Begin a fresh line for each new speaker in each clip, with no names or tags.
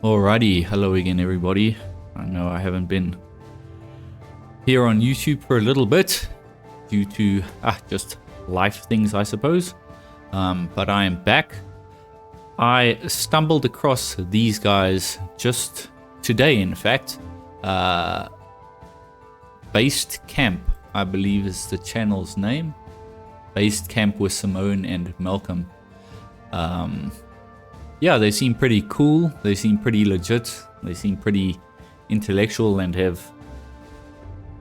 Alrighty, hello again everybody. I know I haven't been here on YouTube for a little bit due to just life things, I suppose. But I am back. I stumbled across these guys just today, in fact. Based Camp, I believe is the channel's name. Based Camp with Simone and Malcolm. Yeah, they seem pretty cool. They seem pretty legit. They seem pretty intellectual and have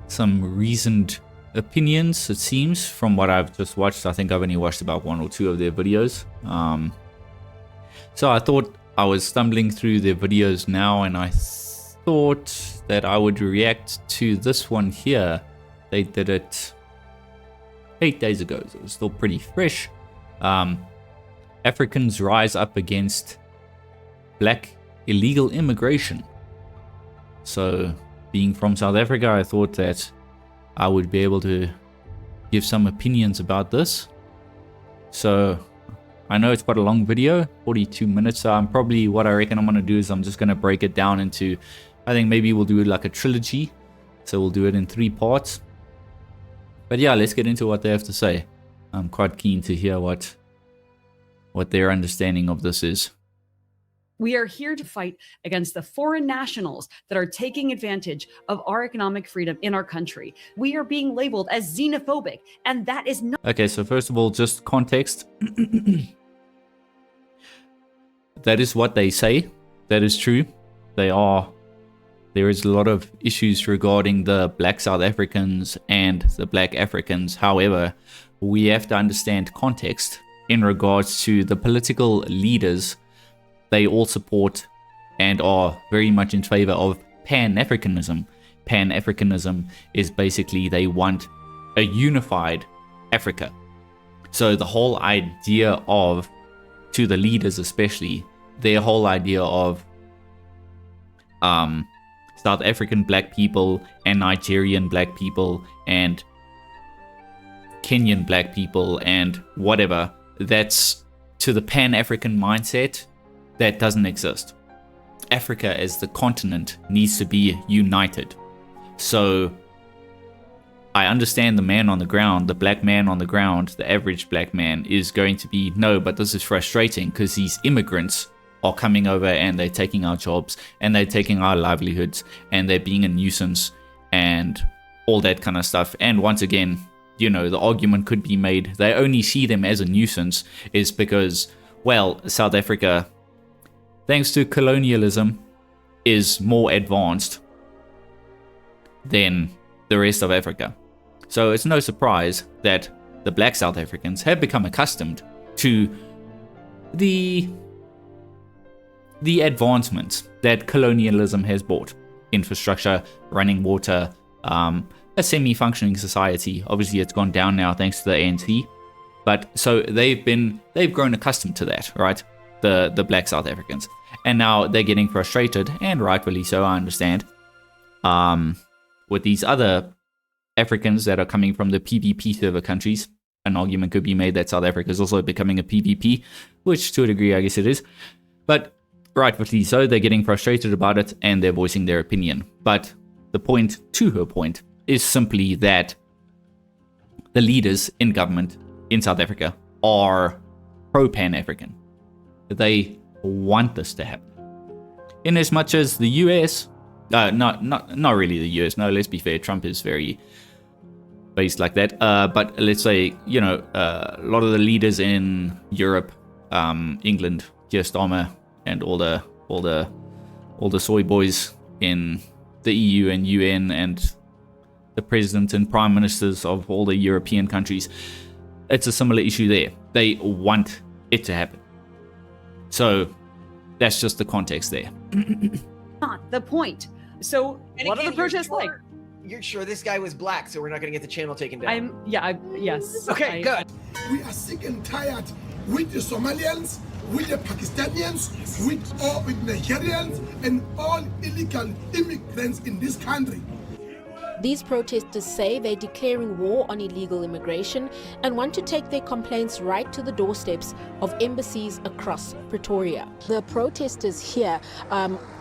some reasoned opinions, it seems, from what I've just watched. I think I've only watched about 1 or 2 of their videos. So I thought I was stumbling through their videos now, and I thought that I would react to this one here. They did it 8 days ago, so it was still pretty fresh. Africans rise up against black illegal immigration. So, being from South Africa, I thought that I would be able to give some opinions about this. So, I know it's quite a long video, 42 minutes. So what I reckon I'm going to do is I'm just going to break it down into, I think maybe we'll do it like a trilogy. So we'll do it in 3 parts. But yeah, let's get into what they have to say. I'm quite keen to hear what their understanding of this is.
We are here to fight against the foreign nationals that are taking advantage of our economic freedom in our country. We are being labeled as xenophobic, and that is not...
Okay, so first of all, just context. That is what they say. That is true. There is a lot of issues regarding the black South Africans and the black Africans. However, we have to understand context in regards to the political leaders. They all support and are very much in favor of Pan-Africanism. Pan-Africanism is basically they want a unified Africa. So the whole idea of, to the leaders especially, their whole idea of South African black people and Nigerian black people and Kenyan black people and whatever, that's to the Pan-African mindset that doesn't exist. Africa as the continent needs to be united. So I understand the man on the ground, the black man on the ground, the average black man is going to be, no, but this is frustrating because these immigrants are coming over and they're taking our jobs and they're taking our livelihoods and they're being a nuisance and all that kind of stuff. And once again, you know, the argument could be made, they only see them as a nuisance is because, well, South Africa, thanks to colonialism, is more advanced than the rest of Africa. So it's no surprise that the black South Africans have become accustomed to the advancements that colonialism has brought. Infrastructure, running water, a semi-functioning society. Obviously it's gone down now thanks to the ANC, but so they've grown accustomed to that, right? The black South Africans, and now they're getting frustrated, and rightfully so, I understand, with these other Africans that are coming from the PVP server countries. An argument could be made that South Africa is also becoming a PVP, which to a degree I guess it is, but rightfully so, they're getting frustrated about it and they're voicing their opinion. But the point to her point is simply that the leaders in government in South Africa are pro-Pan-African. They want this to happen. In as much as the US, not really the US, no, let's be fair, Trump is very based like that, but let's say, you know, a lot of the leaders in Europe, England, Keir Starmer, and all the soy boys in the EU and UN and the presidents and prime ministers of all the European countries, it's a similar issue there. They want it to happen. So that's just the context there.
Not the point. So what are the protests like?
You're sure this guy was black, so we're not going to get the channel taken down?
Yes.
Okay, good.
We are sick and tired with the Somalians, with the Pakistanians, with Nigerians, and all illegal immigrants in this country.
These protesters say they're declaring war on illegal immigration and want to take their complaints right to the doorsteps of embassies across Pretoria. The protesters here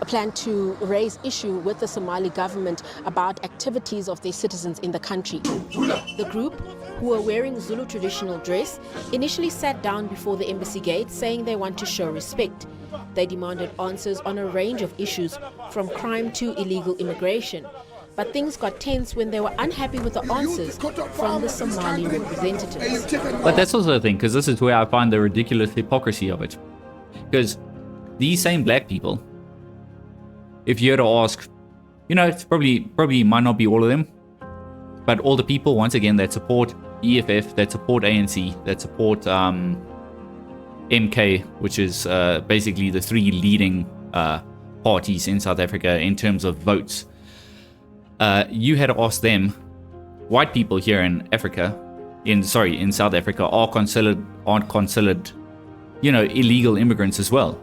plan to raise issue with the Somali government about activities of their citizens in the country. The group, who are wearing Zulu traditional dress, initially sat down before the embassy gate saying they want to show respect. They demanded answers on a range of issues, from crime to illegal immigration. But things got tense when they were unhappy with the answers from the Somali representatives.
But that's also the thing, because this is where I find the ridiculous hypocrisy of it. Because these same black people, if you were to ask, it's probably might not be all of them, but all the people, once again, that support EFF, that support ANC, that support MK, which is basically the three leading parties in South Africa in terms of votes. You had to ask them, white people here in Africa, in South Africa, aren't considered, illegal immigrants as well.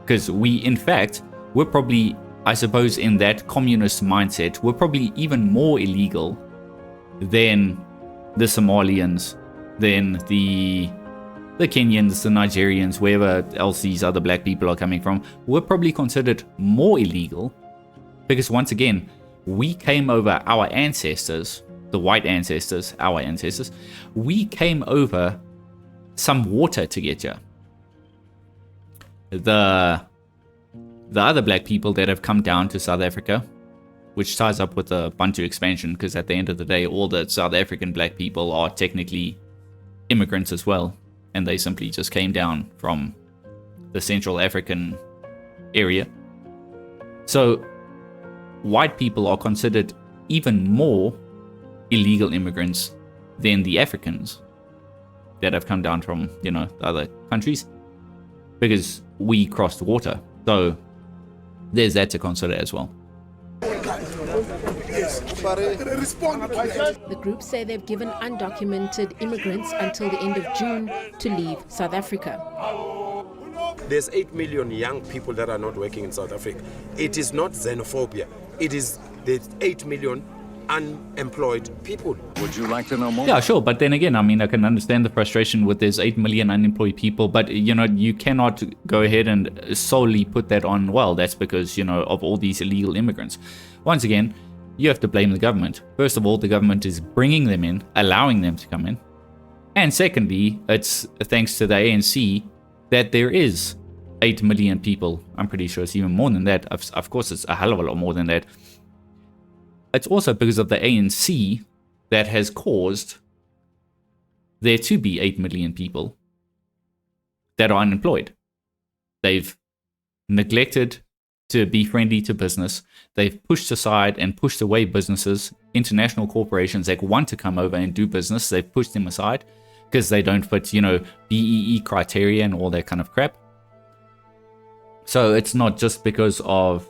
Because we're probably, I suppose, in that communist mindset, we're probably even more illegal than the Somalians, than the Kenyans, the Nigerians, wherever else these other black people are coming from. We're probably considered more illegal because, once again, we came over, our ancestors, the white ancestors, our ancestors, we came over some water to get here. The other black people that have come down to South Africa, which ties up with the Bantu expansion, because at the end of the day, all the South African black people are technically immigrants as well, and they simply just came down from the Central African area. So white people are considered even more illegal immigrants than the Africans that have come down from, the other countries, because we crossed water. So there's that to consider as well.
The group say they've given undocumented immigrants until the end of June to leave South Africa.
There's 8 million young people that are not working in South Africa. It is not xenophobia. It is the 8 million unemployed people.
Would you like to know more?
Yeah, sure. But then again, I can understand the frustration with there's 8 million unemployed people, but, you cannot go ahead and solely put that on, well, that's because, of all these illegal immigrants. Once again, you have to blame the government. First of all, the government is bringing them in, allowing them to come in. And secondly, it's thanks to the ANC that there is 8 million people. I'm pretty sure it's even more than that. Of course, it's a hell of a lot more than that. It's also because of the ANC that has caused there to be 8 million people that are unemployed. They've neglected to be friendly to business. They've pushed aside and pushed away businesses, international corporations that want to come over and do business. They've pushed them aside because they don't fit, BEE criteria and all that kind of crap. So it's not just because of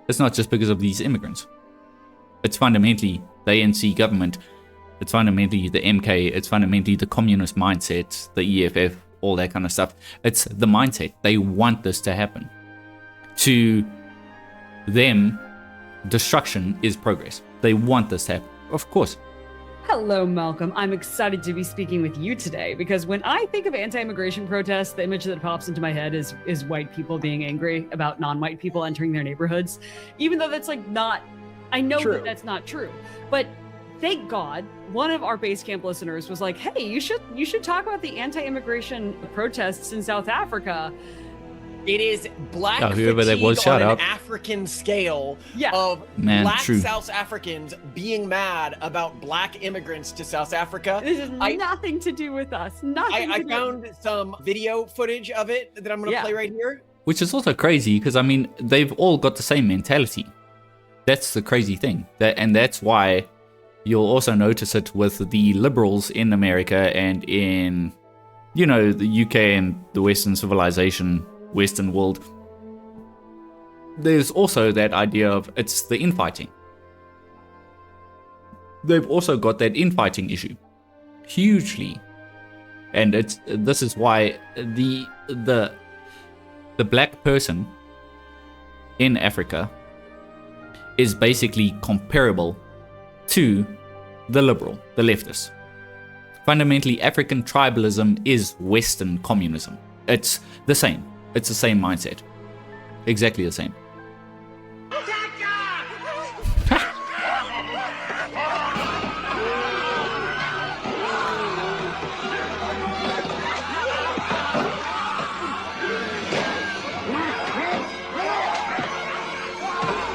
these immigrants. It's fundamentally the ANC government. It's fundamentally the MK. It's fundamentally the communist mindset, the EFF, all that kind of stuff. It's the mindset. They want this to happen. To them, destruction is progress. They want this to happen. Of course.
Hello, Malcolm. I'm excited to be speaking with you today because when I think of anti-immigration protests, the image that pops into my head is white people being angry about non-white people entering their neighborhoods, even though that's not, I know that that's not true. But thank God, one of our base camp listeners was like, hey, you should talk about the anti-immigration protests in South Africa.
It is black
whoever that was, shout
on
out.
an African scale of black South Africans being mad about black immigrants to South Africa.
This has nothing to do with us. Nothing.
I found some video footage of it that I'm going to play right here.
Which is also crazy because, they've all got the same mentality. That's the crazy thing. And that's why you'll also notice it with the liberals in America and in, the UK and the Western civilization, Western world. There's also that idea of it's the infighting. They've also got that infighting issue hugely, and this is why the black person in Africa is basically comparable to the liberal, the leftist. Fundamentally, African tribalism is Western communism. It's the same. It's the same mindset. Exactly the same.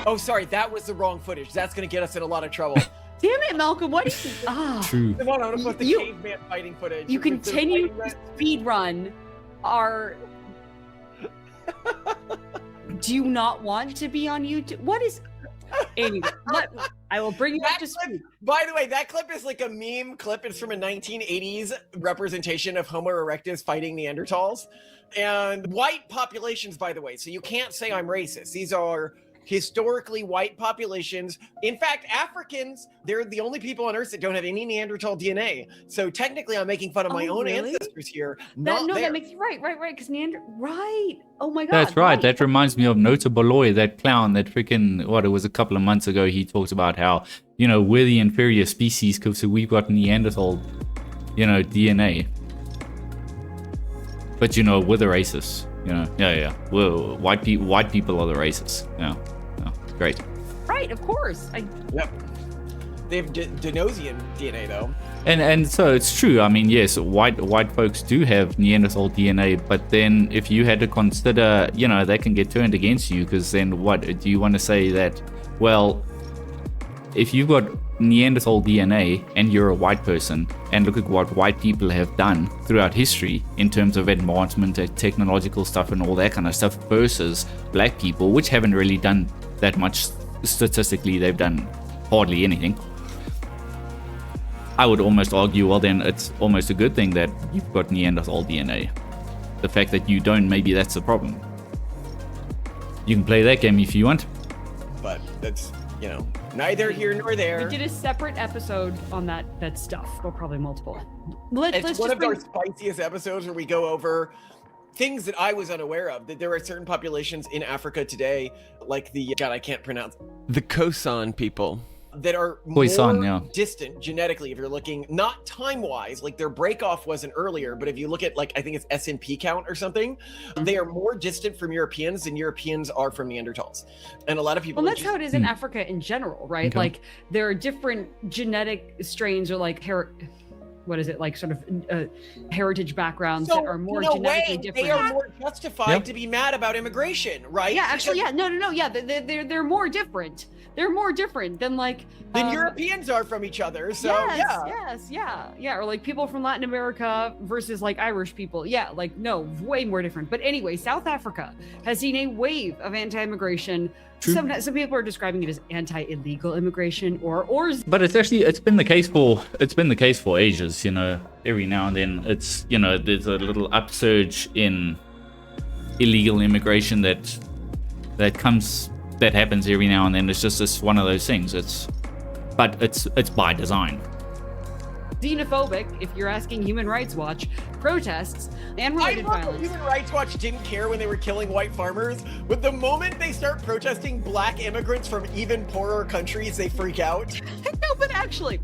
Oh, sorry, that was the wrong footage. That's going to get us in a lot of trouble.
Damn it, Malcolm, what do you...
True.
Come on, I want to put the caveman fighting footage.
You continue to speed run our... Do you not want to be on YouTube? What is... Anyway, I will bring you up to speed.
By the way, that clip is like a meme clip. It's from a 1980s representation of Homo erectus fighting Neanderthals. And white populations, by the way, so you can't say I'm racist. These are historically white populations. In fact, Africans, they're the only people on Earth that don't have any Neanderthal DNA. So technically, I'm making fun of my own ancestors here.
That makes right, because right. Oh my God.
That's right. That reminds me of Nota Boloy, that clown that freaking, it was a couple of months ago, he talked about how, we're the inferior species because we've got Neanderthal, DNA. But, we're the racists. Yeah. Well, white people are the racists. Yeah. Great.
Right, of course.
Yep. They have Denosian DNA though.
And so it's true. I mean, yes, white folks do have Neanderthal DNA, but then if you had to consider, they can get turned against you, because then what do you want to say that? Well, if you've got Neanderthal DNA and you're a white person, and look at what white people have done throughout history in terms of advancement, technological stuff and all that kind of stuff, versus black people, which haven't really done that much statistically. They've done hardly anything. I would almost argue, well, then it's almost a good thing that you've got Neanderthal DNA. The fact that you don't, maybe that's the problem. You can play that game if you want,
but that's neither here nor there.
We did a separate episode on that stuff, or probably multiple.
It's one of our spiciest episodes where we go over things that I was unaware of, that there are certain populations in Africa today, like the Khoisan people, that are more distant genetically. If you're looking not time-wise, like their break-off wasn't earlier, but if you look at I think it's S&P count or something, they are more distant from Europeans than Europeans are from Neanderthals. And a lot of people...
Well, that's how it is in Africa in general, right? Okay. There are different genetic strains, or heritage backgrounds that are more genetically different.
They are more justified to be mad about immigration, right?
Yeah, actually, no. Yeah, they're more different. They're more different than
Europeans are from each other. So
yeah. Or people from Latin America versus Irish people. Yeah, way more different. But anyway, South Africa has seen a wave of anti-immigration. Some people are describing it as anti-illegal immigration, or.
But it's been the case for ages. Every now and then it's there's a little upsurge in illegal immigration that happens every now and then. It's one of those things. It's by design.
Xenophobic, if you're asking Human Rights Watch, protests and related violence.
Human Rights Watch didn't care when they were killing white farmers, but the moment they start protesting black immigrants from even poorer countries, they freak out.
No, but actually,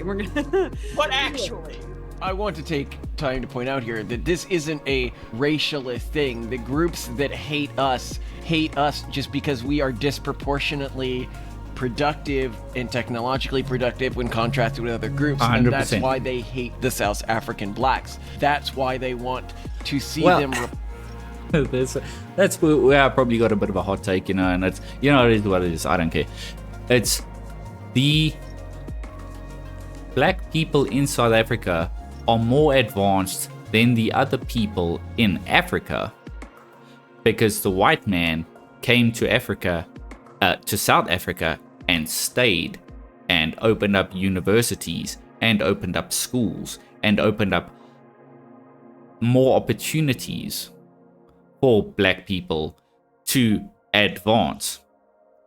we're gonna.
But actually.
I want to take time to point out here that this isn't a racialist thing. The groups that hate us just because we are disproportionately productive and technologically productive when contrasted with other groups.
100%.
And that's why they hate the South African blacks. That's why they want to see them...
That's where I probably got a bit of a hot take, and it's, it is what it is. I don't care. It's the black people in South Africa are more advanced than the other people in Africa, because the white man came to Africa, to South Africa, and stayed, and opened up universities, and opened up schools, and opened up more opportunities for black people to advance.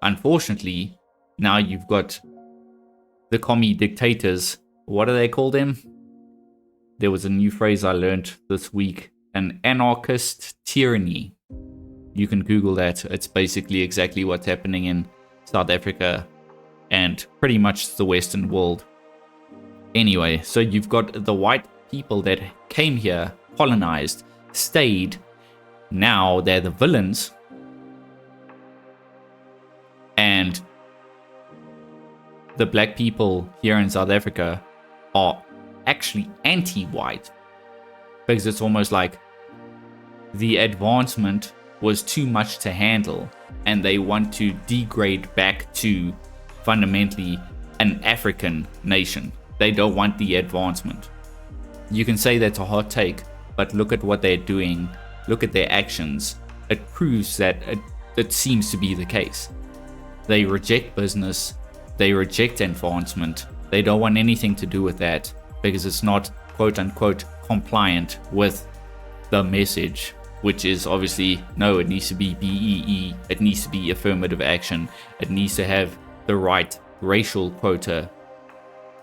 Unfortunately, now you've got the commie dictators. What do they call them? There was a new phrase I learned this week: an anarchist tyranny. You can Google that. It's basically exactly what's happening in South Africa, and pretty much the Western world. Anyway, so you've got the white people that came here, colonized, stayed. Now they're the villains. And the black people here in South Africa are actually anti-white. Because it's almost like the advancement was too much to handle, and they want to degrade back to fundamentally an African nation. They don't want the advancement. You can say that's a hot take, but look at what they're doing. Look at their actions. It proves that it seems to be the case. They reject business. They reject advancement. They don't want anything to do with that because it's not quote unquote compliant with the message, which is obviously no, it needs to be BEE. It needs to be affirmative action. It needs to have the right racial quota.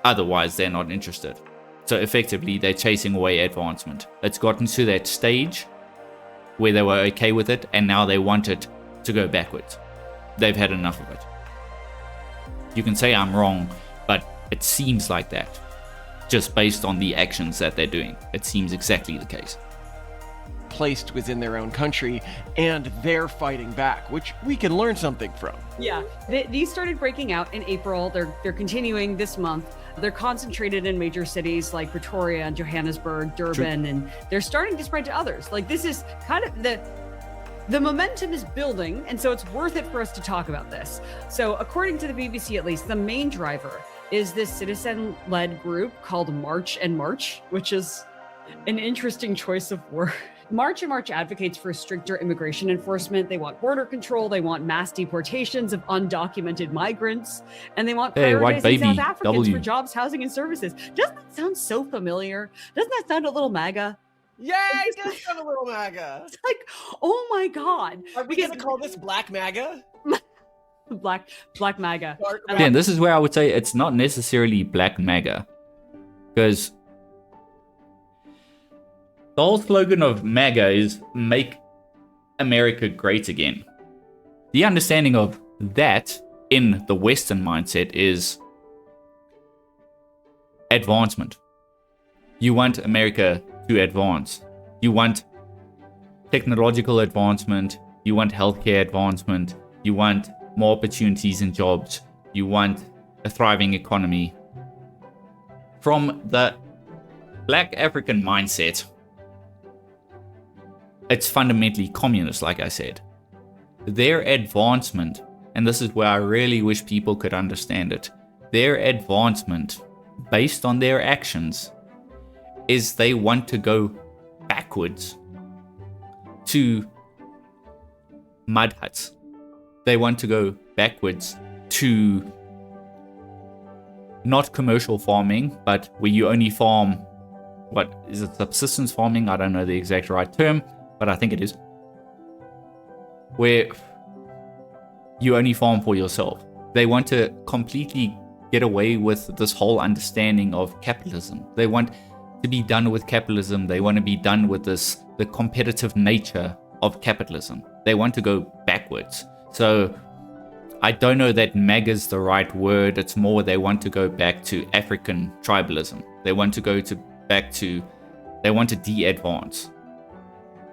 Otherwise, they're not interested. So effectively, they're chasing away advancement. It's gotten to that stage where they were okay with it, and now they want it to go backwards. They've had enough of it. You can say I'm wrong, but it seems like that. Just based on the actions that they're doing. It seems exactly the case.
Placed within their own country, and they're fighting back, which we can learn something from.
Yeah, these started breaking out in April. They're continuing this month. They're concentrated in major cities like Pretoria and Johannesburg, Durban, and they're starting to spread to others. Like, this is kind of the momentum is building, and so it's worth it for us to talk about this. So according to the BBC, at least, the main driver is this citizen-led group called March and March, which is an interesting choice of word. March and March advocates for stricter immigration enforcement. They want border control. They want mass deportations of undocumented migrants. And they want prioritizing South Africans for jobs, housing, and services. Doesn't that sound so familiar? Doesn't that sound a little MAGA?
Yeah, it does sound a little MAGA.
It's like, oh my God.
Are we going to call this Black MAGA?
Black MAGA.
Again, this is where I would say it's not necessarily Black MAGA. Because the whole slogan of MAGA is Make America Great Again. The understanding of that in the Western mindset is advancement. You want America to advance. You want technological advancement. You want healthcare advancement. You want more opportunities and jobs. You want a thriving economy. From the Black African mindset, it's fundamentally communist, like I said. Their advancement, and this is where I really wish people could understand it, their advancement, based on their actions, is they want to go backwards to mud huts. They want to go backwards to not commercial farming, but where you only farm, what is it, subsistence farming? I don't know the exact right term, but I think it is, where you only farm for yourself. They want to completely get away with this whole understanding of capitalism. They want to be done with capitalism. They want to be done with the competitive nature of capitalism. They want to go backwards. So I don't know that MAGA is the right word. It's more they want to go back to African tribalism. They want to go they want to de-advance.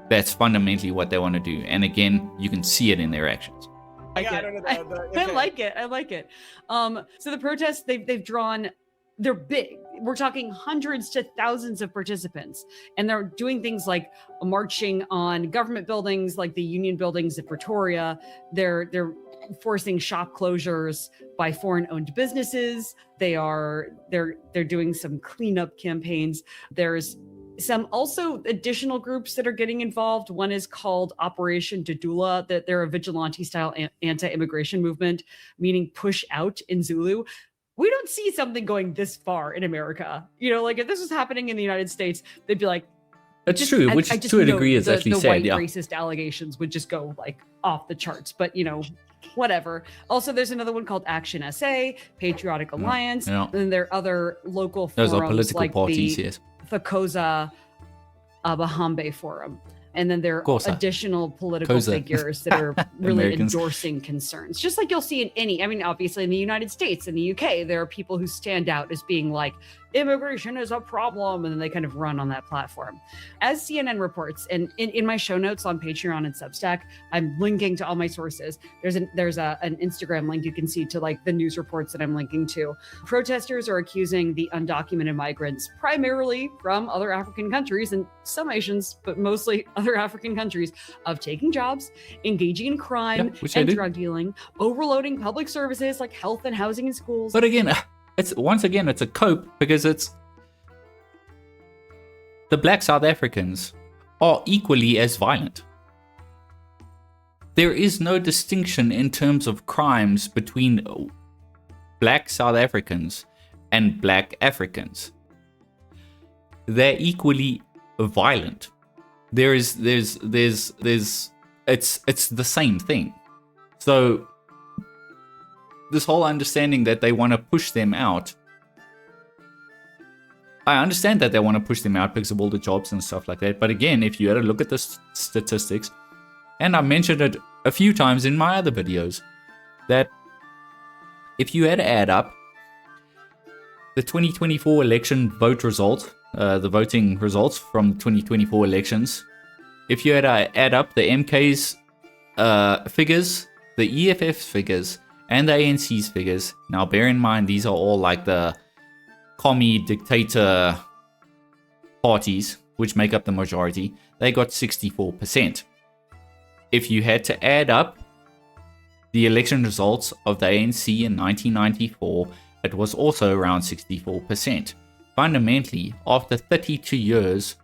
That's fundamentally what they want to do. And again, you can see it in their actions.
I like it. So the protests, they've drawn, they're big. We're talking hundreds to thousands of participants. And they're doing things like marching on government buildings, like the union buildings at Pretoria. They're forcing shop closures by foreign-owned businesses. They're doing some cleanup campaigns. There's some also additional groups that are getting involved. One is called Operation Dudula, that they're a vigilante-style anti-immigration movement, meaning push out in Zulu. We don't see something going this far in America. You know, like if this was happening in the United States, they'd be like,
it's true, which to a degree is actually sad.
The white racist allegations would just go like off the charts, but you know, whatever. Also, there's another one called Action SA, Patriotic Alliance, and there are other local forums.
Those are political
like
parties,
the
yes.
Thokoza Bahambe Forum. And then there are
Kosa.
additional political
Kosa.
figures that are really
Americans.
endorsing concerns. Just like you'll see in any, I mean, obviously in the United States, in the UK, there are people who stand out as being like, immigration is a problem, and then they kind of run on that platform. As CNN reports, and in my show notes on Patreon and Substack, I'm linking to all my sources. There's an Instagram link you can see to like the news reports that I'm linking to. Protesters are accusing the undocumented migrants, primarily from other African countries and some Asians, but mostly other African countries, of taking jobs, engaging in crime and drug dealing, overloading public services like health and housing and schools.
But again, it's a cope, because it's the black South Africans are equally as violent. There is no distinction in terms of crimes between black South Africans and black Africans. They're equally violent. It's the same thing. So this whole understanding that they want to push them out, I understand that they want to push them out because of all the jobs and stuff like that. But again, if you had a look at the statistics, and I mentioned it a few times in my other videos, that if you had to add up the 2024 election vote result, the voting results from the 2024 elections, if you had to add up the MK's figures, the EFF's figures, and the ANC's figures, now bear in mind these are all like the commie dictator parties, which make up the majority, they got 64%. If you had to add up the election results of the ANC in 1994, it was also around 64%. Fundamentally, after 32 years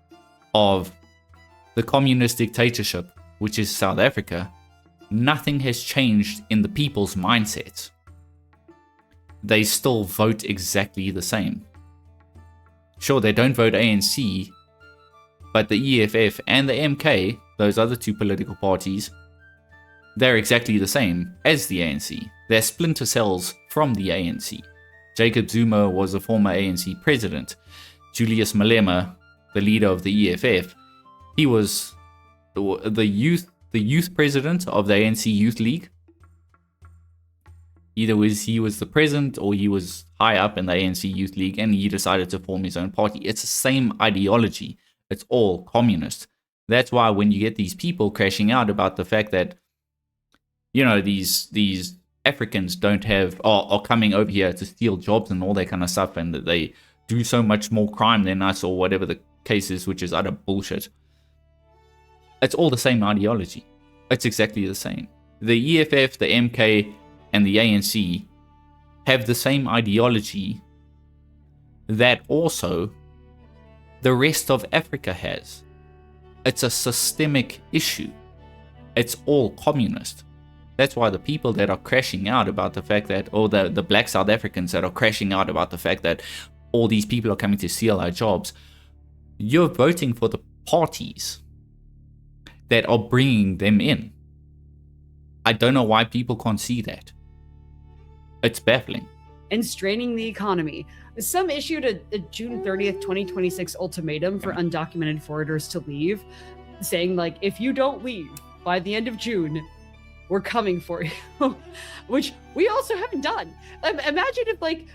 of the communist dictatorship, which is South Africa, nothing has changed in the people's mindsets. They still vote exactly the same. Sure, they don't vote ANC, but the EFF and the MK, those other two political parties, they're exactly the same as the ANC. They're splinter cells from the ANC. Jacob Zuma was a former ANC president. Julius Malema, the leader of the EFF, he was the youth president of the ANC Youth League. Either he was the president or he was high up in the ANC Youth League, and he decided to form his own party. It's the same ideology. It's all communist. That's why when you get these people crashing out about the fact that, you know, these Africans don't have, are coming over here to steal jobs and all that kind of stuff, and that they do so much more crime than us or whatever the case is, which is utter bullshit. It's all the same ideology. It's exactly the same. The EFF, the MK, and the ANC have the same ideology that also the rest of Africa has. It's a systemic issue. It's all communist. That's why the people that are crashing out about the fact that, or the black South Africans that are crashing out about the fact that all these people are coming to steal our jobs, you're voting for the parties that are bringing them in. I don't know why people can't see that. It's baffling.
And straining the economy. Some issued a June 30th, 2026 ultimatum for undocumented foreigners to leave, saying like, if you don't leave by the end of June, we're coming for you, which we also haven't done. Imagine if like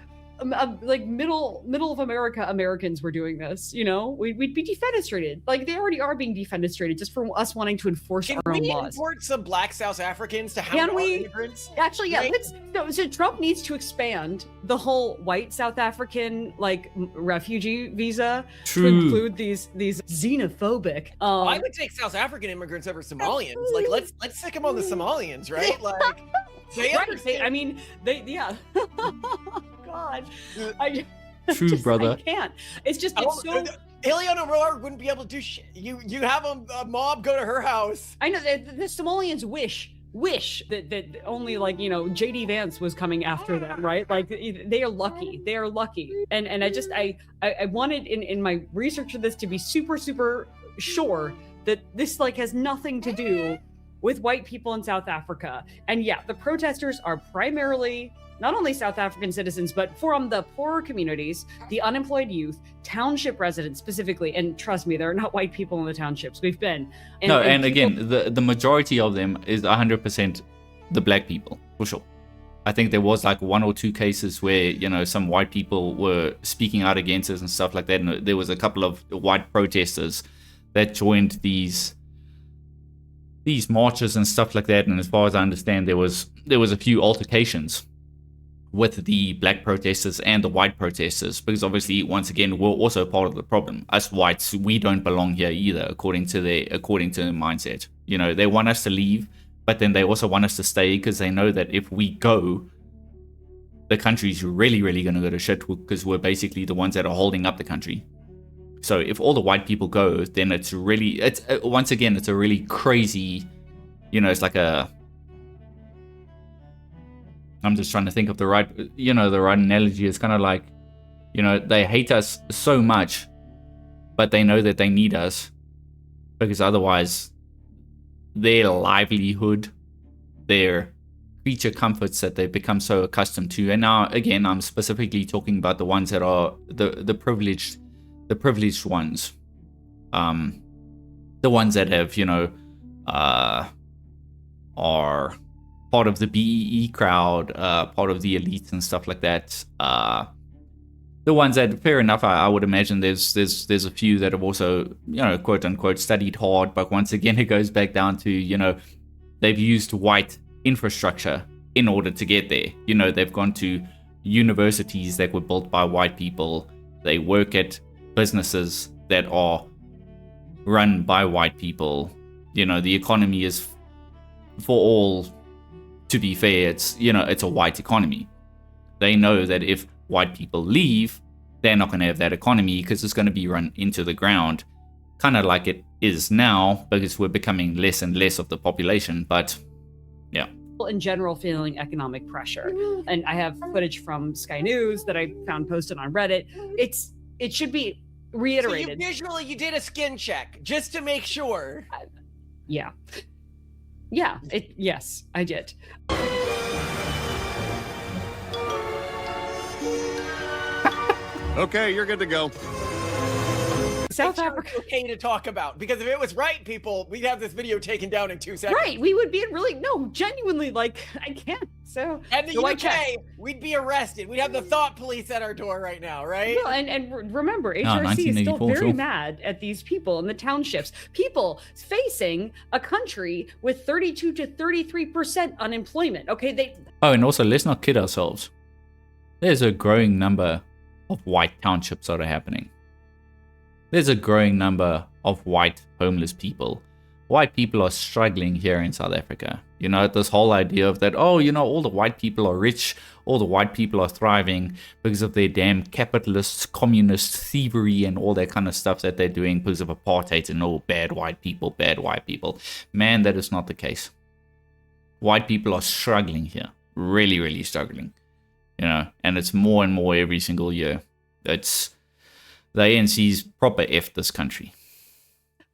middle of Americans were doing this, you know, we'd be defenestrated. Like they already are being defenestrated just for us wanting to enforce our own laws.
Can we import some black South Africans to house our immigrants?
Actually, yeah.
Right?
So Trump needs to expand the whole white South African like refugee visa to include these xenophobic.
I would take South African immigrants over Somalians. Like let's stick them on the Somalians, right? Like
I mean, yeah. God,
True, brother.
I can't. It's just it's so.
Ileana Roar wouldn't be able to do shit. You have a mob go to her house.
I know the Somalians wish that only like, you know, JD Vance was coming after them, right? Like they are lucky. They are lucky. And I wanted in my research of this to be super sure that this like has nothing to do with white people in South Africa. And yeah, the protesters are primarily not only South African citizens, but from the poorer communities, the unemployed youth, township residents specifically. And trust me, there are not white people in the townships. We've been.
And again, the majority of them is 100% the black people, for sure. I think there was like 1 or 2 cases where, you know, some white people were speaking out against us and stuff like that. And there was a couple of white protesters that joined these marches and stuff like that. And as far as I understand, there was a few altercations with the black protesters and the white protesters, because obviously, once again, we're also part of the problem. Us whites, we don't belong here either, according to their mindset. You know, they want us to leave, but then they also want us to stay because they know that if we go, the country's really, really going to go to shit, because we're basically the ones that are holding up the country. So if all the white people go, then it's a really crazy, you know, it's like I'm just trying to think of the right analogy. It's kind of like, you know, they hate us so much, but they know that they need us, because otherwise their livelihood, their creature comforts that they've become so accustomed to. And now, again, I'm specifically talking about the ones that are the privileged ones, the ones that have, you know, are part of the BEE crowd, part of the elites and stuff like that. The ones that, fair enough, I would imagine there's a few that have also, you know, quote unquote, studied hard. But once again, it goes back down to, you know, they've used white infrastructure in order to get there. You know, they've gone to universities that were built by white people. They work at businesses that are run by white people. You know, the economy is, for all, to be fair, it's a white economy. They know that if white people leave, they're not going to have that economy, because it's going to be run into the ground, kind of like it is now, because we're becoming less and less of the population. But yeah,
in general, feeling economic pressure. And I have footage from Sky News that I found posted on Reddit. It should be reiterated.
So you did a skin check just to make sure.
Yeah, yes, I did.
Okay, you're good to go.
South Africa.
Okay to talk about, because if it was right, people, we'd have this video taken down in 2 seconds.
Right, we would be genuinely, like, I can't. So,
and the UK, we'd be arrested. We'd have the thought police at our door right now, right?
No, and remember, HRC is still very mad at these people in the townships. People facing a country with 32 to 33% unemployment. Okay,
and also, let's not kid ourselves. There's a growing number of white townships that are happening. There's a growing number of white homeless people. White people are struggling here in South Africa. You know, this whole idea of that, oh, you know, all the white people are rich, all the white people are thriving because of their damn capitalist, communist thievery and all that kind of stuff that they're doing because of apartheid and all bad white people. Man, that is not the case. White people are struggling here. Really, really struggling. You know, and it's more and more every single year. It's the ANC's proper F this country.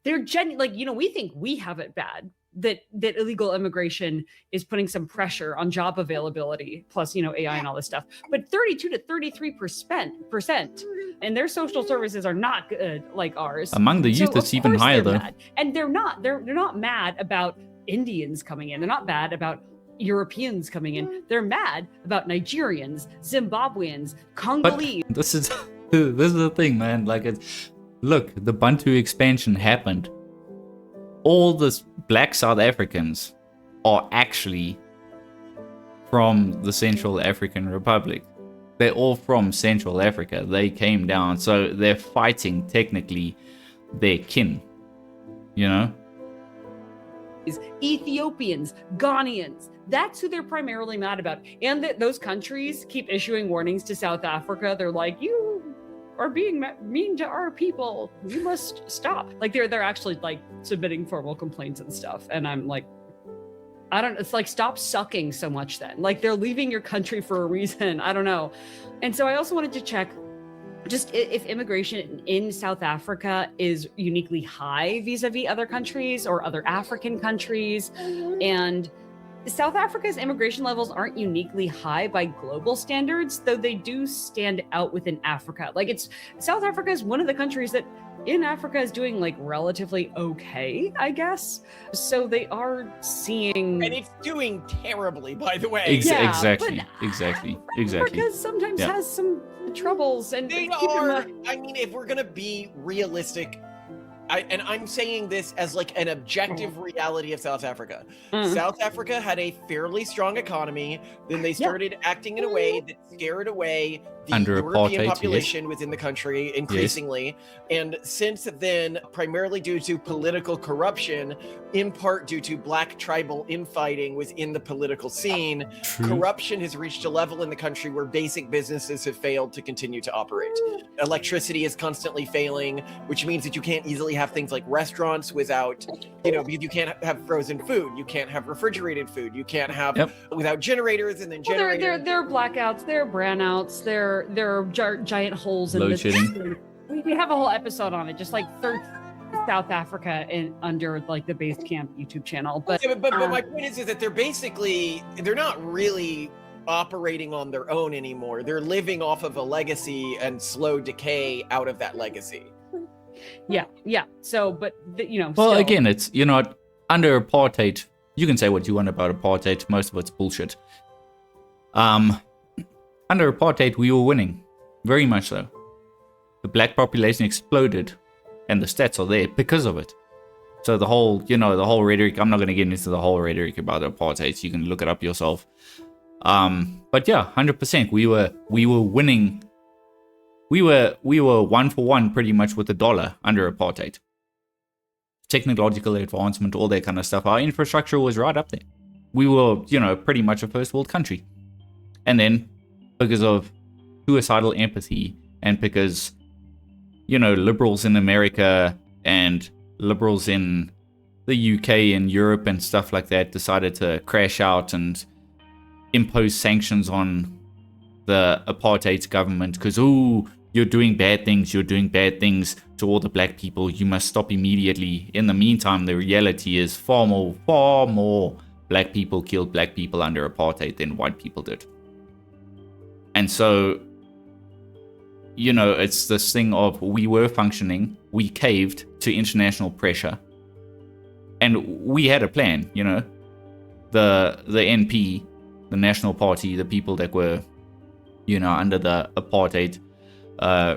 They're like, you know, we think we have it bad, that illegal immigration is putting some pressure on job availability, plus, you know, AI and all this stuff. But 32 to 33% and their social services are not good like ours.
Among the youth, it's even higher though.
Mad. And they're not mad about Indians coming in. They're not mad about Europeans coming in. They're mad about Nigerians, Zimbabweans, Congolese.
But this is the thing, man. Like, look, the Bantu expansion happened. All the black South Africans are actually from the Central African Republic. They're all from Central Africa. They came down, so they're fighting technically their kin, you know?
Ethiopians, Ghanaians. That's who they're primarily mad about. And that those countries keep issuing warnings to South Africa. They're like, you are being mean to our people. You must stop. Like they're actually like submitting formal complaints and stuff. And I'm like, it's like, stop sucking so much then. Like they're leaving your country for a reason. I don't know. And so I also wanted to check just if immigration in South Africa is uniquely high vis-a-vis other countries or other African countries. And South Africa's immigration levels aren't uniquely high by global standards, though they do stand out within Africa. Like South Africa is one of the countries that in Africa is doing like relatively okay, I guess. So they are seeing,
and it's doing terribly, by the way.
Exactly.
Africa sometimes has some troubles, and
they are. I mean, if we're gonna be realistic, I'm saying this as like an objective reality of South Africa. South Africa had a fairly strong economy. Then they started acting in a way that scared away the European population within the country increasingly. And since then, primarily due to political corruption, in part due to black tribal infighting within the political scene, corruption has reached a level in the country where basic businesses have failed to continue to operate. Electricity is constantly failing, which means that you can't easily have things like restaurants without, because you can't have frozen food, you can't have refrigerated food, you can't have without generators, and then generators.
There are blackouts, there are brownouts, there are giant holes in
load
the
shedding.
We have a whole episode on it, just like South Africa under like the Base Camp YouTube channel. But
my point is that they're not really operating on their own anymore. They're living off of a legacy and slow decay out of that legacy.
Yeah. So, but
well, again, it's under apartheid. You can say what you want about apartheid. Most of it's bullshit. Under apartheid, we were winning, very much so. The black population exploded, and the stats are there because of it. So the whole rhetoric. I'm not going to get into the whole rhetoric about apartheid. You can look it up yourself. But yeah, 100%. We were winning. We were 1 for 1 pretty much with the dollar under apartheid. Technological advancement, all that kind of stuff. Our infrastructure was right up there. We were, pretty much a first world country. And then, because of suicidal empathy, and because, liberals in America and liberals in the UK and Europe and stuff like that decided to crash out and impose sanctions on the apartheid government because, you're doing bad things to all the black people, you must stop immediately. In the meantime, the reality is far more black people killed black people under apartheid than white people did. And so, it's this thing of we were functioning, we caved to international pressure, and we had a plan, the NP, the National Party, the people that were, under the apartheid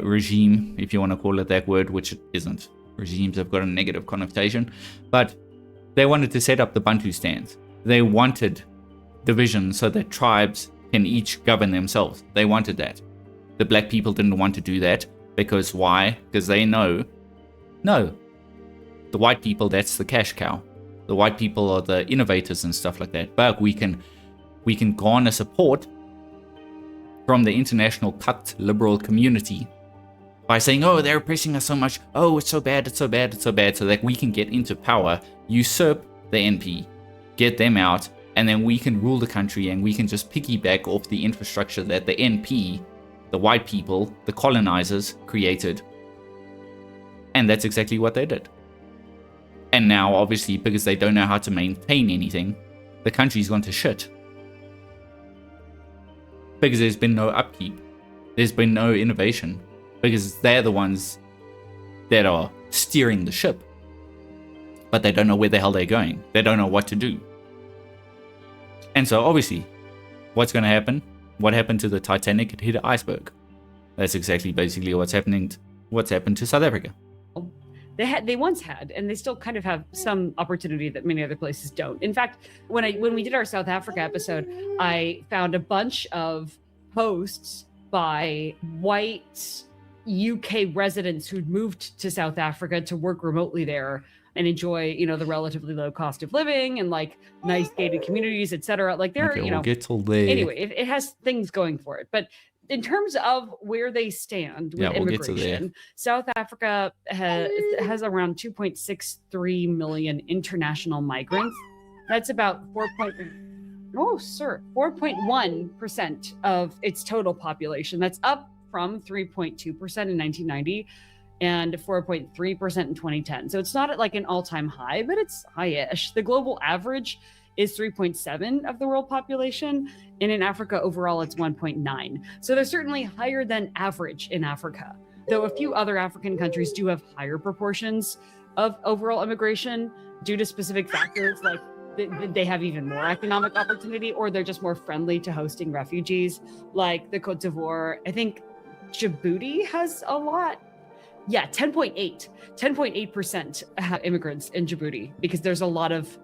regime, if you want to call it that word, which it isn't. Regimes have got a negative connotation, but they wanted to set up the Bantustans. They wanted division so that tribes can each govern themselves. They wanted that. The black people didn't want to do that because why? Because they know, no, the white people, that's the cash cow. The white people are the innovators and stuff like that. But we can garner support from the international cut liberal community by saying, they're oppressing us so much. It's so bad, so that we can get into power, usurp the NP, get them out, and then we can rule the country and we can just piggyback off the infrastructure that the NP, the white people, the colonizers created. And that's exactly what they did. And now, obviously, because they don't know how to maintain anything, the country's gone to shit. Because there's been no upkeep. There's been no innovation. Because they're the ones that are steering the ship. But they don't know where the hell they're going. They don't know what to do. And so, obviously, what's going to happen? What happened to the Titanic? It hit an iceberg. That's exactly basically what's happened to South Africa.
They once had, and they still kind of have some opportunity that many other places don't. In fact, when we did our South Africa episode, I found a bunch of posts by white UK residents who'd moved to South Africa to work remotely there and enjoy, the relatively low cost of living and like nice gated communities, etc. Like they're,
we'll get till there.
Anyway, it has things going for it, but in terms of where they stand with immigration, South Africa has around 2.63 million international migrants. That's about 4.1% of its total population. That's up from 3.2% in 1990 and 4.3% in 2010. So it's not at like an all-time high, but it's high-ish. The global average is 3.7 of the world population, and in Africa overall it's 1.9. So they're certainly higher than average in Africa, though a few other African countries do have higher proportions of overall immigration due to specific factors, like they have even more economic opportunity, or they're just more friendly to hosting refugees, like the Cote d'Ivoire. I think Djibouti has a lot. Yeah, 10.8% have immigrants in Djibouti, because there's a lot of,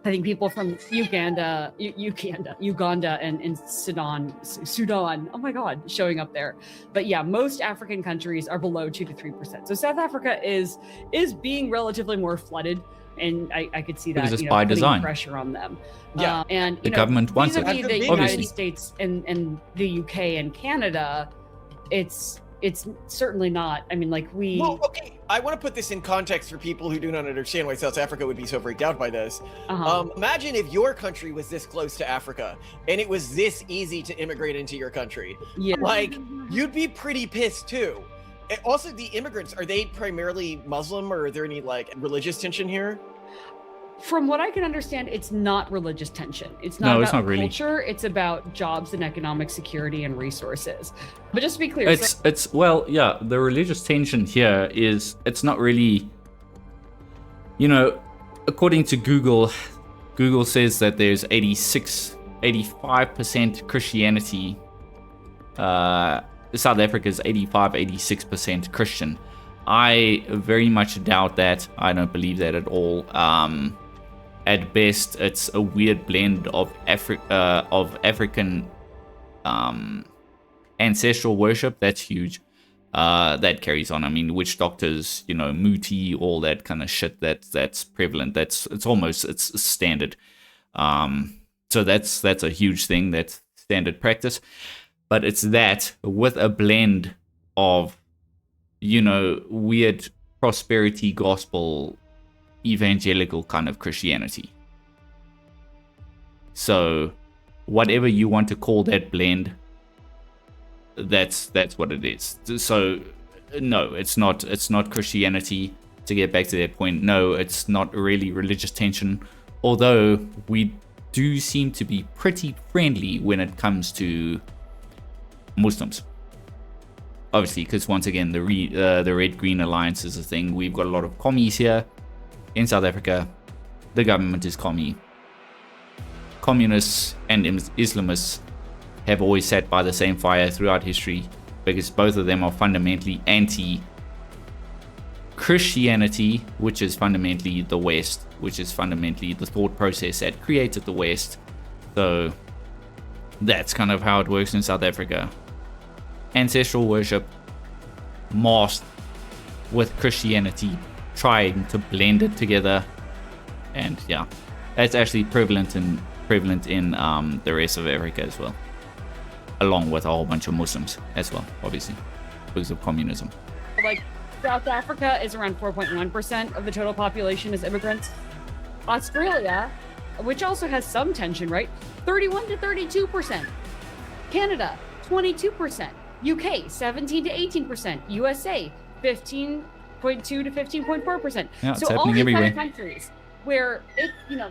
I think, people from Uganda and Sudan. Oh my God, showing up there. But yeah, most African countries are below 2 to 3%. So South Africa is being relatively more flooded, and I could see that,
because it's by design,
pressure on them.
Yeah,
and
the government wants it.
The
Obviously.
United States and the UK and Canada, it's certainly not. I mean, like
Well, okay. I want to put this in context for people who do not understand why South Africa would be so freaked out by this. Imagine if your country was this close to Africa and it was this easy to immigrate into your country.
Yeah.
Like, you'd be pretty pissed too. And also, the immigrants, are they primarily Muslim, or are there any like religious tension here?
From what I can understand, it's not religious tension. It's not about culture. It's about jobs and economic security and resources. But just to be clear,
the religious tension here is, it's not really, according to Google says that there's 85% Christianity. South Africa is 86% Christian. I very much doubt that. I don't believe that at all. At best, it's a weird blend of African ancestral worship. That's huge. That carries on. I mean, witch doctors, muti, all that kind of shit. That's prevalent. It's standard. So that's a huge thing. That's standard practice. But it's that with a blend of, weird prosperity gospel, evangelical kind of Christianity. So whatever you want to call that blend, that's what it is. So no, it's not Christianity. To get back to that point, no, it's not really religious tension, although we do seem to be pretty friendly when it comes to Muslims. Obviously, because once again, the Red-Green Alliance is a thing. We've got a lot of commies here in South Africa. The government is commie. Communists and Islamists have always sat by the same fire throughout history, because both of them are fundamentally anti-Christianity, which is fundamentally the West, which is fundamentally the thought process that created the West. So that's kind of how it works in South Africa. Ancestral worship masked with Christianity, trying to blend it together, and yeah, that's actually prevalent in the rest of Africa as well, along with a whole bunch of Muslims as well, obviously, because of communism.
Like, South Africa is around 4.1% of the total population is immigrants. Australia, which also has some tension, right? 31 to 32%. Canada, 22%. UK, 17 to 18%. USA, 15.2 to 15.4%.
Yeah, it's
so
happening
all these
everywhere.
other countries where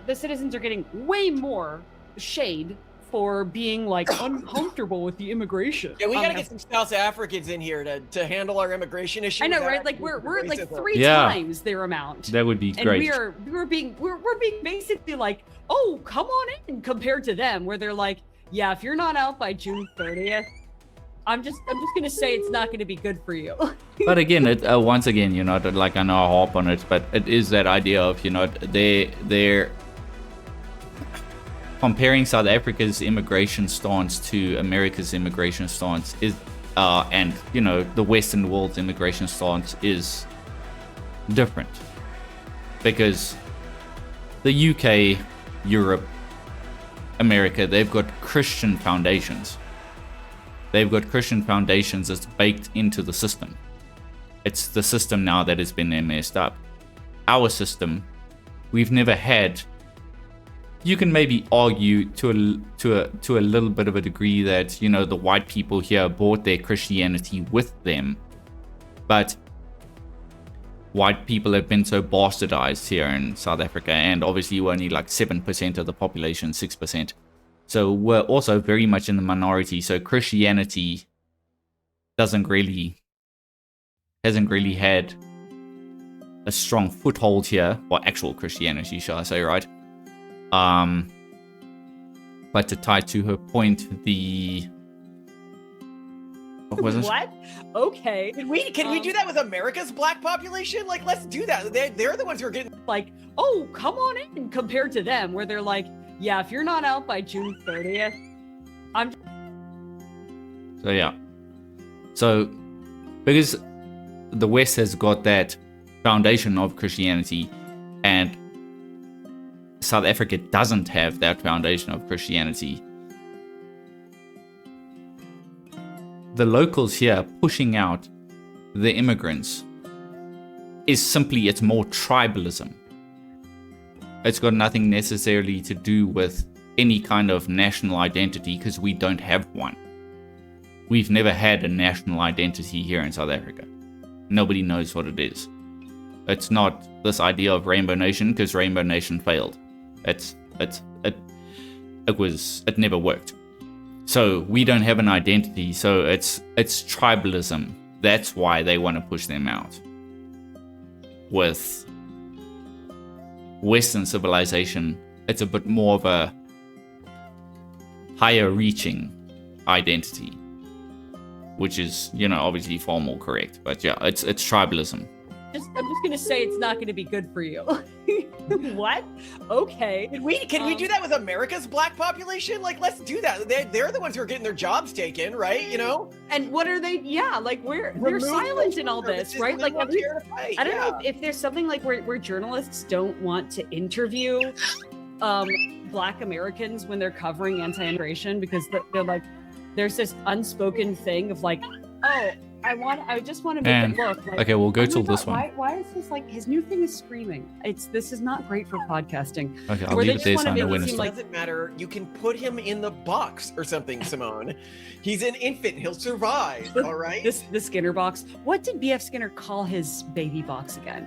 the citizens are getting way more shade for being like uncomfortable with the immigration.
Yeah, we gotta get some South Africans in here to handle our immigration issues.
I know, right? Like we're like three times their amount.
That would be great.
And we're being basically like, oh, come on in, compared to them, where they're like, yeah, if you're not out by June 30th, I'm just gonna say it's not gonna be good for you.
But again, once again, like, I know I harp on it, but it is that idea of, they're comparing South Africa's immigration stance to America's immigration stance is, and the Western world's immigration stance is different, because the UK, Europe, America, they've got Christian foundations. They've got Christian foundations that's baked into the system. It's the system now that has been messed up. Our system, we've never had you can maybe argue to a little bit of a degree that, you know, the white people here brought their Christianity with them, but white people have been so bastardized here in South Africa, and obviously we're only like 7% of the population, 6%. So we're also very much in the minority. So Christianity hasn't really had a strong foothold here, or actual Christianity, shall I say, right? But to tie to her point, what was it?
What? Okay.
Can we do that with America's black population? Like, let's do that. They're the ones who are getting
Like, oh, come on in, compared to them, where they're like, yeah, if you're not out by June 30th, I'm.
So yeah. So because the West has got that foundation of Christianity, and South Africa doesn't have that foundation of Christianity, the locals here pushing out the immigrants it's more tribalism. It's got nothing necessarily to do with any kind of national identity, because we don't have one. We've never had a national identity here in South Africa. Nobody knows what it is. It's not this idea of Rainbow Nation, because Rainbow Nation failed. It never worked. So we don't have an identity. So it's tribalism. That's why they want to push them out. With Western civilization, it's a bit more of a higher reaching identity, which is, you know, obviously far more correct. But yeah, it's tribalism.
I'm just gonna say it's not gonna be good for you. What? Okay.
Can we do that with America's black population? Like, let's do that. They're the ones who are getting their jobs taken, right? You know.
And what are they? Yeah, like they're silent in all this, right? Like, I don't know if there's something like where journalists don't want to interview Black Americans when they're covering anti-immigration, because they're like, there's this unspoken thing of like, oh, I just want to make it look like,
okay, we'll go
oh
till
God,
this one.
Why is this like his new thing is screaming? This is not great for podcasting.
Okay, I'll leave it there so I know when it's
like. It doesn't matter. You can put him in the box or something, Simone. He's an infant. He'll survive. All right.
The Skinner box. What did B.F. Skinner call his baby box again?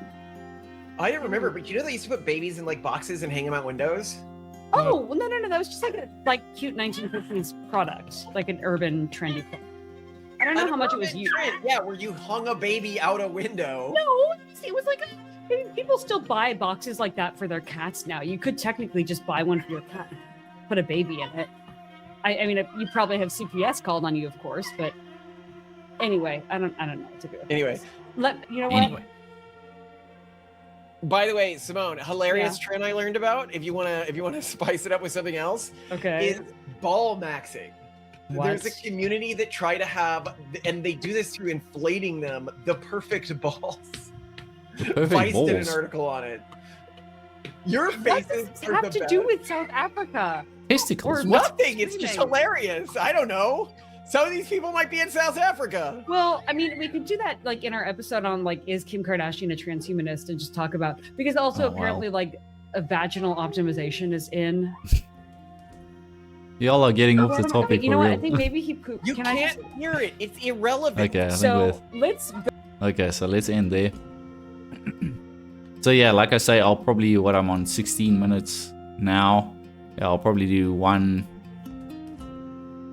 I don't remember, but you know they used to put babies in like boxes and hang them out windows.
Oh well, no. That was just like a cute 1950s product, like an urban trendy thing. I don't know how much it was used.
Yeah, where you hung a baby out a window.
No, it was like people still buy boxes like that for their cats now. You could technically just buy one for your cat, put a baby in it. I mean, you probably have CPS called on you, of course, but anyway, I don't know what to do.
Anyway,
you know what?
Anyway.
By the way, Simone, hilarious trend I learned about. If you wanna spice it up with something else, is ball maxing.
What?
There's a community that try to have, and they do this through inflating them, the perfect balls. Vice did an article on it. Your faces
what does it have to do with South Africa?
Testicles.
Or nothing. It's just hilarious. I don't know. Some of these people might be in South Africa.
Well, I mean, we could do that like in our episode on like, is Kim Kardashian a transhumanist, and just talk about, because also apparently like a vaginal optimization is in.
Y'all are getting off the topic.
You know what? I think maybe he pooped.
You can't hear it. It's irrelevant.
Okay, so let's end there. So yeah, like I say, I'm on 16 minutes now. Yeah, I'll probably do 1,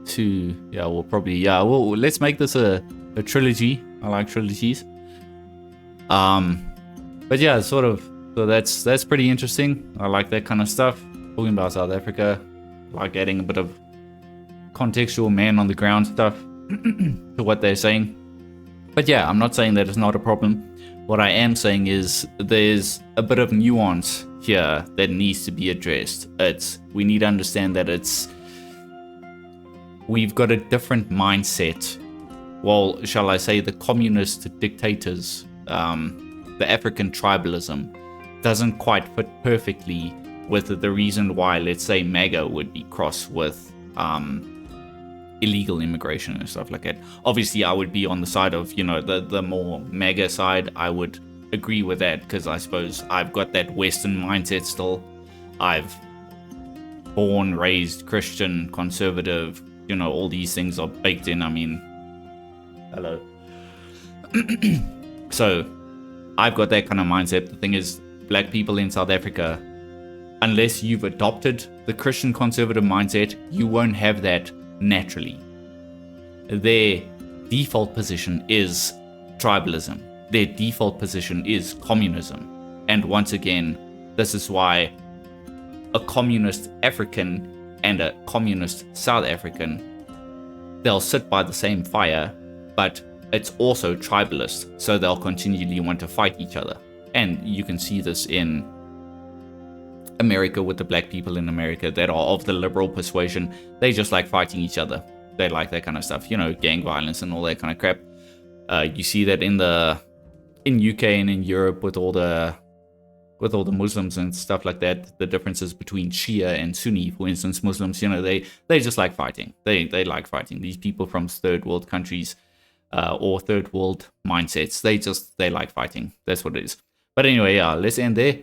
2. Yeah, let's make this a trilogy. I like trilogies. But yeah, so that's pretty interesting. I like that kind of stuff. Talking about South Africa. Like adding a bit of contextual man on the ground stuff to what they're saying. But yeah, I'm not saying that it's not a problem. What I am saying is there's a bit of nuance here that needs to be addressed. We need to understand that we've got a different mindset. Well, shall I say the communist dictators, the African tribalism doesn't quite fit perfectly with the reason why, let's say, MAGA would be cross with illegal immigration and stuff like that. Obviously, I would be on the side of, the more MAGA side. I would agree with that, because I suppose I've got that Western mindset still. I've born, raised Christian, conservative, you know, all these things are baked in. I mean, hello. So I've got that kind of mindset. The thing is, black people in South Africa, unless you've adopted the Christian conservative mindset, you won't have that naturally. Their default position is tribalism. Their default position is communism. And once again, this is why a communist African and a communist South African, they'll sit by the same fire, but it's also tribalist, so they'll continually want to fight each other. And you can see this in America with the black people in America that are of the liberal persuasion. They just like fighting each other. They like that kind of stuff, you know, gang violence and all that kind of crap. You see that in UK and in Europe with all the Muslims and stuff like that. The differences between Shia and Sunni, for instance, Muslims, you know, they just like fighting. They like fighting. These people from third world countries or third world mindsets, they like fighting. That's what it is. But anyway, let's end there.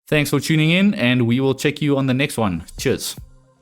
Thanks for tuning in, and we will check you on the next one. Cheers.